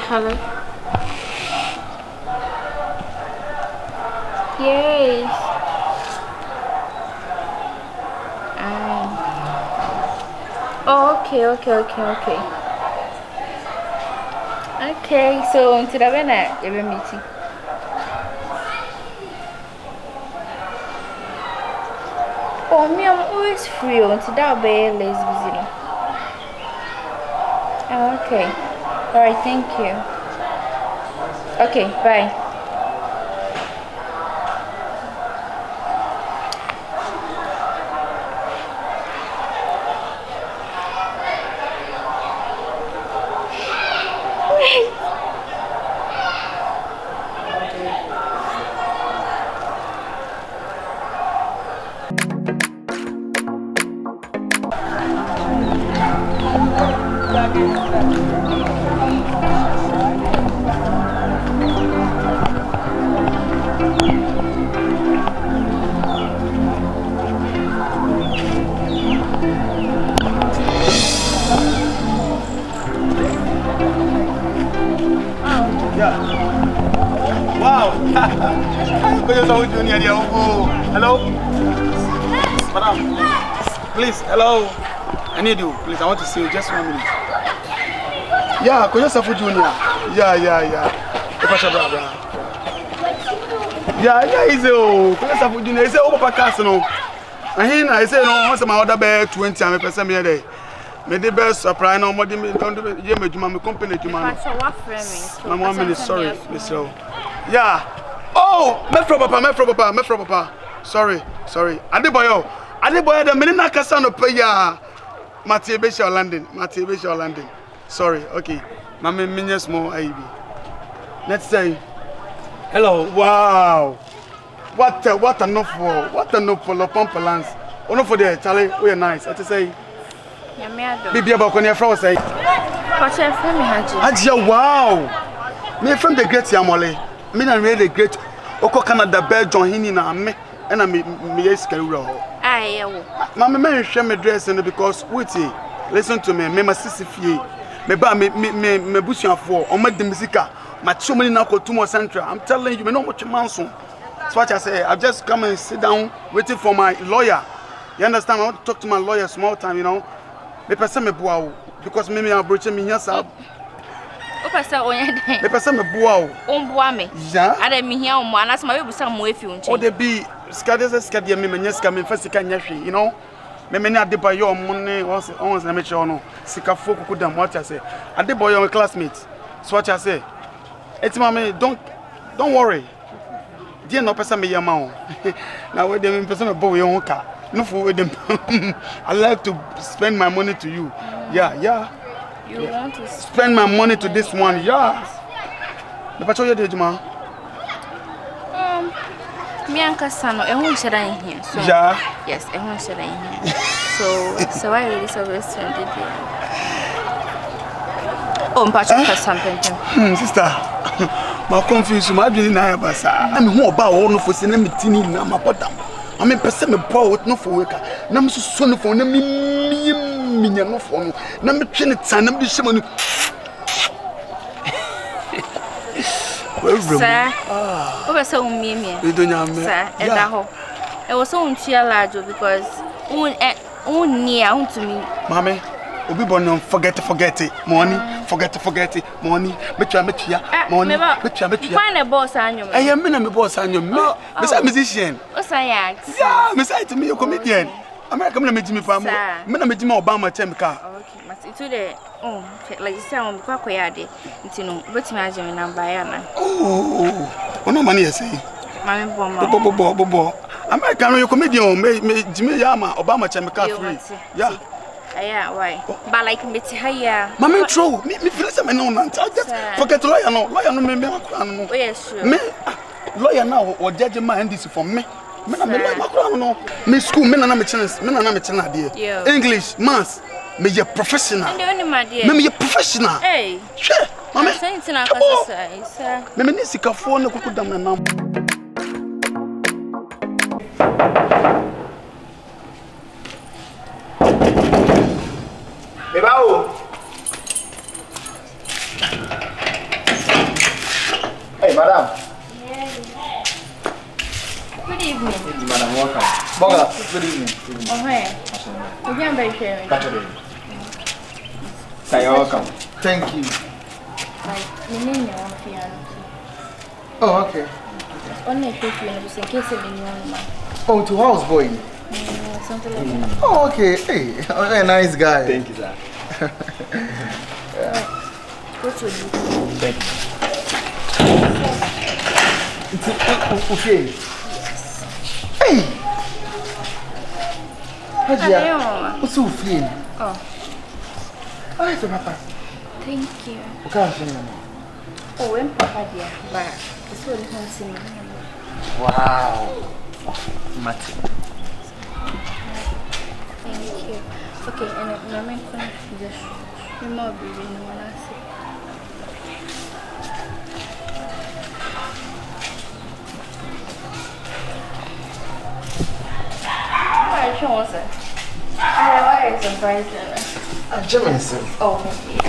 Hello. Yes. Oh, okay. Okay, so until the night, we meeting. Oh, me, I'm always free until that be less busy. Oh, okay. All right, thank you. Okay, bye. Hello? Madam, please, hello. I need you, please. I want to see you just 1 minute. Yeah, could you suffer junior? Yeah. Yeah, he's a could you suffer junior? He's a over casino. And I say, no, once my other bear 20, I'm a person here day. May the best surprise no more than me. Don't do it. My company to my 1 minute, sorry, Miss Rowe. Yeah. Oh, me from papa. Sorry. Adeboyo, the menina kasa no pay ya. Matthew Bishop landing. Sorry, okay. Mama minya small IB. Let's say hello. Wow. What a no for the pampalans. Oh no for the Charlie, we are nice. I say Bibi about when your friend say What's your friend Hajia, wow. Me from the great Yamole. Me na really the great Oko Canada Belgium hini na me and I me escaru. Aye, Mama me share me dress and because wait, listen to me my sister fie. Me ba me busuafo o ma de musica. My chumani na ko tumo central. I'm telling you, me no much manson. So what I say, I just come and sit down waiting for my lawyer. You understand? I want to talk to my lawyer small time, you know. Me person me boa because me approach me here sir. O pasa onye den. Me person me boa o boa me. Yeah. Ada me here o mo anase ma we busa mo efi unche. O de bi skade me nya ska me fa sika nya hwe, you know. Me ni Adebayo money once na me che ono. Sika fo kokudam what I say. Adebayo my classmate. So what I say. It's mommy don't worry. Dear no person me yama. Now we dem person me bow your car. No for with them. I like to spend my money to you. Yeah. You want to spend my money to this one, yeah. The patrol you did, ma. Me and Cassano, I won't share in here. So yeah. Yes, I won't share in here. So I really so restaurant did you? Oh, Patrick something. Sister. My confused, my dream na basa. I'm who about all no for sending me tini na my bottom. I mean, person me power no for worker. Na me so son for na me no for no. Na me train it na me shema no. Sir, o be so me. We don't have me. Sir, e da ho. E was so untia large because un near to me. Mommy, obi born forget it. Money, forget it. Money, betcha money, betcha. Find a boss on you. I am me boss on you. Me, a musician. Oh, say yeah, me say to me a comedian. America me meet me for me na meet me Obama temka. Okay, but it today like you say on kwa yade ntino betimi agye na baya na. Oh, no money say. Mami bo. America no comedian me Jimmy Yama Obama temka free. Yeah. Yeah, why? But like me higher. Mama true. Me feel say me no nant. I just forget lawyer no me no. Oh yes, sure. Me lawyer now or judge man this for me. Me na me no. Me school me na me chance there. English, maths, me ye professional. Me ye professional. Hey. Sure. Mama. Saying na kasa sir. Me ni sikafo na kokudam na nam. madam. Good evening. Madam, welcome. Boga, good evening. Oh, hey. We're very sharing. You're welcome. Thank you. Like, you name your own piano. Oh, okay. Only if you know, just in case of anyone. Oh, to houseboy. Something like that. Oh, okay. Hey, a nice guy. Thank you, sir. What would you do? Thank you. Okay. Hey! Hajia, what's your feeling? Oh. Oh, it's a papa. Thank you. Okay, Oh, when Papa dear, but it's really handsome. wow. Mati. Thank you. Okay, and I'm going to just remove you when I see. Why, show us it. Why is surprising? I'm German, sir. Oh, thank you.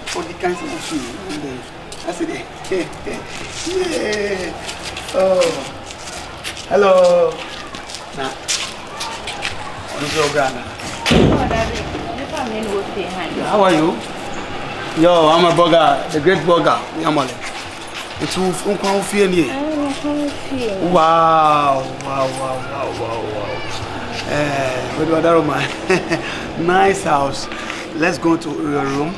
For the cancer machine. I said, yeah. Oh. Hello. Nah. I'm so glad. How are you? Yo, I'm a burger, the great burger. Yamale. It's unqual fear. Wow. What do I do, man? Nice house. Let's go to your room.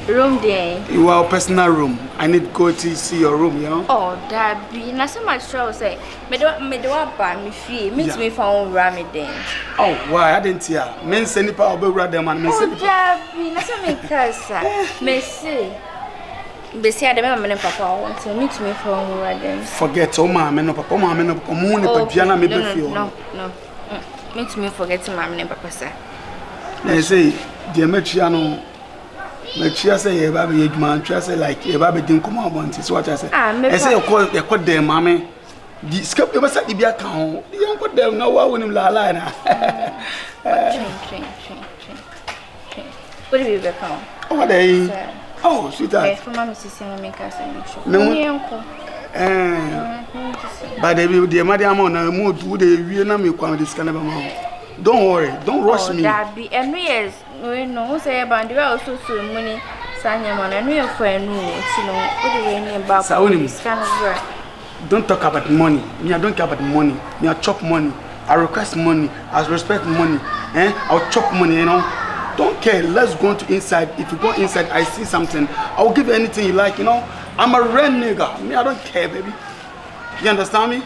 Room there. Your personal room. I need to go to see your room, you know? Oh, that be. Now, so much trouble say. Me do buy me fee. Me to me found ramen then. Oh, why? I didn't hear. Men send it power over them and men send Oh, it. that be. Now, so me casa. Me say. Be say I dem me papa want to me found ramen. Forget, oh, mama, no, papa, mama, no, papa, moon, piano, maybe feel. No. Me to me forget mama and papa sir. They say, dear Mechiano. But she say, a baby, man, she say, like, a baby didn't come out once. Is what I say. I say, you call them, mammy. The skip, you must have the account. You don't put them now. I wouldn't lie. Train. What do you become? Oh, they. Oh, sweetheart. For my sister, make us a no. But the madam on a mood, would they not make one of this kind of amount? Don't worry, don't rush me. That be and yes, we know say about the also so money. Sanyaman and we are for a new, you know, what do we need about this kind of work? Don't talk about money. Me, I don't care about money. Me, I chop money. I request money. I respect money. I'll chop money, you know. Don't care. Let's go to inside. If you go inside, I see something. I'll give you anything you like, you know. I'm a real nigga. Me, I don't care, baby. You understand me?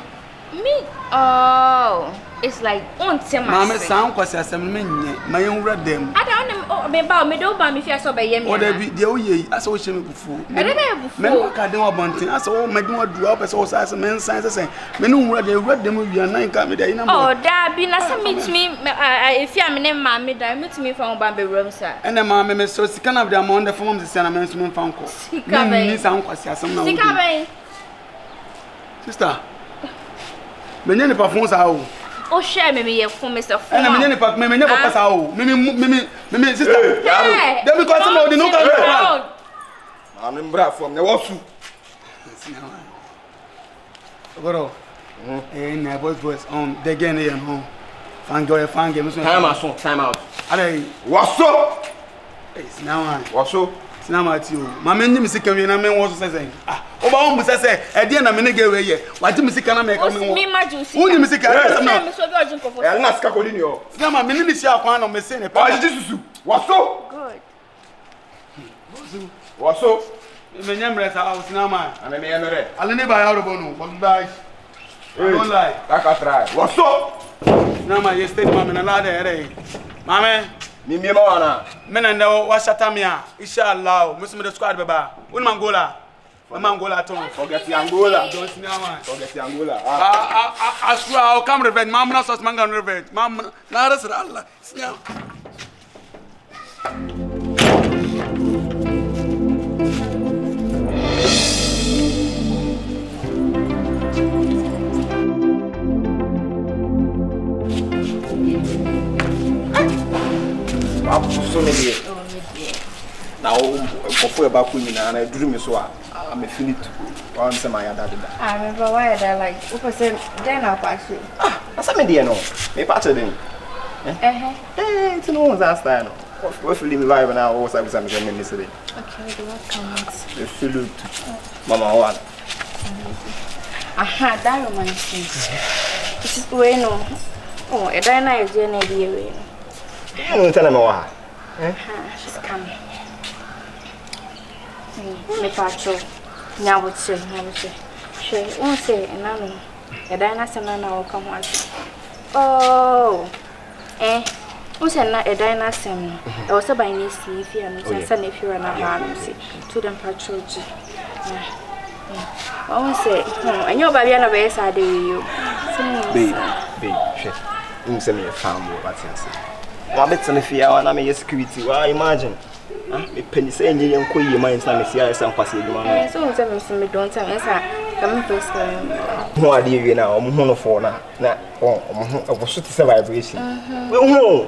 Me? Oh. It's like on tema. Mama sound kwasi asemmen my own read them. I don't me ba me do ba me fia so be yemi. O da bi de o ye asa o sheme bufu. I don't know bufu. Me no ka den obonten asa o me den adu o pese o sa asa men san say me no read them wi an ka me da ina mo. Oh da bi na say meet me if ya me ne ma me da meet me from ba be room sir. Ene ma me so sika na da mo on the form the say na men so me fan ko. Sikapa. Ni san kwasi asem na wo. Sikapa. Sister. Me ne pa fon sa o. Oh, share me here for Mr. And I'm in the me never pass out. Me, sister. Hey, then because some of the no come. I'm in bra from the wasu. Goro. Eh, na voice on the again here home. Fan joy fan game. Time out. Are Waso. it's now Waso. it's now at you. My men me sika we na men was say. Ah, oba on busa say e dey na me nege we ye. What me sika na me ka me. Me ma juicy. Who me sika? Me so be ojin kofo. Na sika ko ni o. Sika ma me ni si akwan na me say ne. Ah, Jesus. Waso. Good. Waso. Me nyamre sa house na man. Ame me emere. Ale ne ba ya robo no. But bye. Don't lie. Back at try. Waso. Na ma ye state ma me na la there. Mama Mi mi ma wana. men and washatamia inshallah musu the squad baba un mangola ton Forget the Angola. don't see now man Forget the Angola. I swear I'll come revenge mama na sos mangan revenge mama na rasul Allah sinya for about queen and I drew me so I'm a Philip. I'm some my dad. I remember why I like, what then I'll pass you. That's a media no. May part of them. It's no one's asked that. What feeling vibe now? What was I was yesterday? Okay, the what comes? The Philip. Mama, what? Aha, that reminds me. This is way no. Oh, a diner is doing a dear. I don't tell him why. She's coming. Me patrol. Now would say, she won't say, and I know. A diner will come once. Oh, who's a diner sim? I was a by Nissi if you and son if you are not harmless to them patrol. I won't say, and your baby and a base I do you. Babe, you send me a farm or what's it? One bit on the fear and I'm a security. Well, imagine. A penny saying you don't call your minds and I see some passing. So, me don't tell me, sir. Come first. No idea now, I'm monophone. I was shooting some vibration. Well,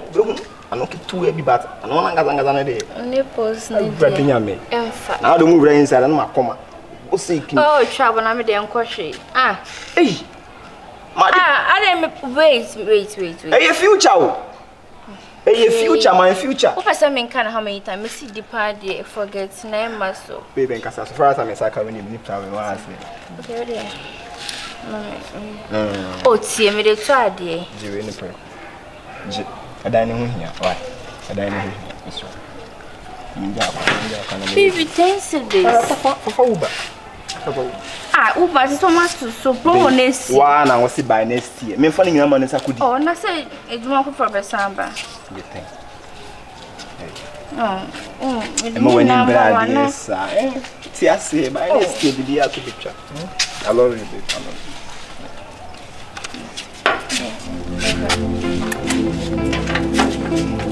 I'm not too heavy, but I'm not going to do. Nipples, me. Now the move inside and my coma. Oh, trouble, I'm the unquestioned. Hey, I didn't wait. Hey, future. Hey, future, my future. What was I mean? Kind of how many times I see the party forget name muscle. Baby, and Casa, first time I saw when you nip travel, I say. Okay, oh, see, me the try, dear. Jimmy, in the prayer. A dining room here. Why? A dining room here. Baby, thanks to this. For Uber. Uber is so much to so bonus. One, I was by next year. Me funny, your money, I could. Oh, and I say, it's more for the samba. You think? Oh, when you brad, yes, see, I say, by next year, the other picture. I love you, babe. I love you.